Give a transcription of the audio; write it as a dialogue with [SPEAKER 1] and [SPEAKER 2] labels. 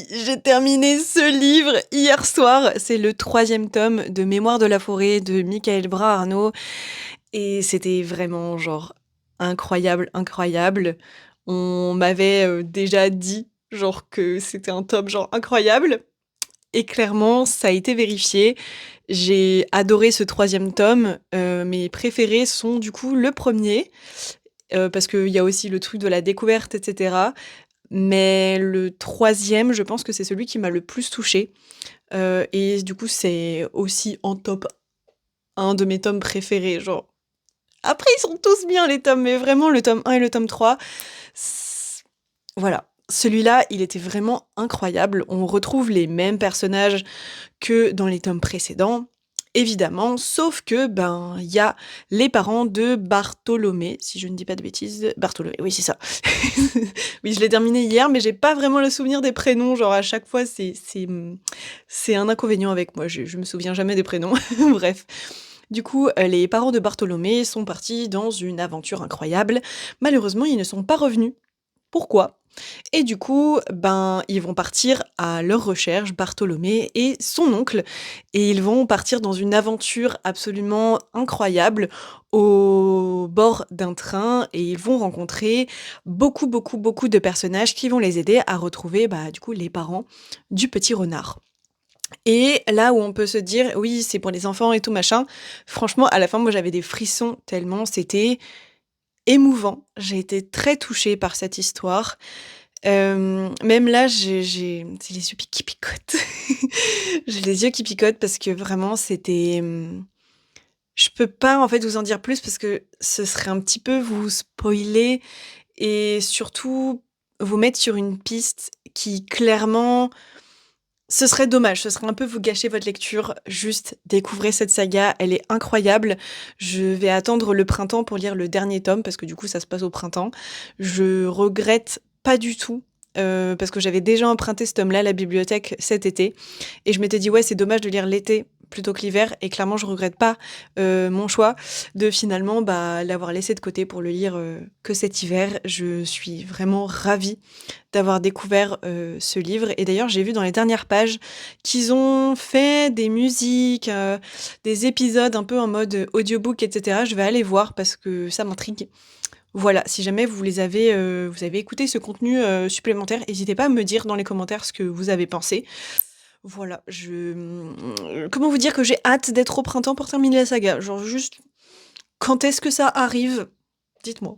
[SPEAKER 1] j'ai terminé ce livre hier soir. C'est le troisième tome de Mémoires de la forêt de Michael Bras-Arnaud et c'était vraiment genre incroyable, incroyable. On m'avait, déjà dit genre que c'était un tome genre incroyable et clairement ça a été vérifié. J'ai adoré ce troisième tome, mes préférés sont du coup le premier, parce qu'il y a aussi le truc de la découverte et cetera. Mais le troisième, je pense que c'est celui qui m'a le plus touchée, et du coup, c'est aussi en top un de mes tomes préférés, genre après ils sont tous bien les tomes, mais vraiment le tome un et le tome 3, c voilà. Celui-là, il était vraiment incroyable. On retrouve les mêmes personnages que dans les tomes précédents, évidemment, sauf que, ben, il y a les parents de Bartholomé, si je ne dis pas de bêtises. Bartholomé, oui, c'est ça. Oui, je l'ai terminé hier, mais j'ai pas vraiment le souvenir des prénoms, genre à chaque fois c'est un inconvénient avec moi, je me souviens jamais des prénoms. Bref. Du coup, les parents de Bartholomé sont partis dans une aventure incroyable. Malheureusement, ils ne sont pas revenus. Pourquoi? Et du coup, ben, ils vont partir à leur recherche, Bartholomé et son oncle, et ils vont partir dans une aventure absolument incroyable au bord d'un train et ils vont rencontrer beaucoup, beaucoup, beaucoup de personnages qui vont les aider à retrouver, bah, du coup, les parents du petit renard. Et là où on peut se dire: «Oui, c'est pour les enfants et tout machin», franchement, à la fin, moi, j'avais des frissons tellement c'était émouvant. J'ai été très touchée par cette histoire. Même là, j'ai c'est les yeux qui picotent. J'ai les yeux qui picotent parce que vraiment c'était, je peux pas en fait vous en dire plus parce que ce serait un petit peu vous spoiler et surtout vous mettre sur une piste qui clairement ce serait dommage, ce serait un peu vous gâcher votre lecture. Juste découvrez cette saga, elle est incroyable. Je vais attendre le printemps pour lire le dernier tome parce que du coup ça se passe au printemps. Je regrette pas du tout, parce que j'avais déjà emprunté ce tome-là à la bibliothèque cet été et je m'étais dit: «Ouais, c'est dommage de lire l'été plutôt que l'hiver» et clairement je regrette pas, mon choix de finalement, bah, l'avoir laissé de côté pour le lire, que cet hiver. Je suis vraiment ravie d'avoir découvert, ce livre et d'ailleurs, j'ai vu dans les dernières pages qu'ils ont fait des musiques, des épisodes un peu en mode, audiobook et cetera. Je vais aller voir parce que ça m'intrigue. Voilà, si jamais vous avez écouté ce contenu, supplémentaire, hésitez pas à me dire dans les commentaires ce que vous avez pensé. Voilà, comment vous dire que j'ai hâte d'être au printemps pour terminer la saga? Genre juste, quand est-ce que ça arrive? Dites-moi.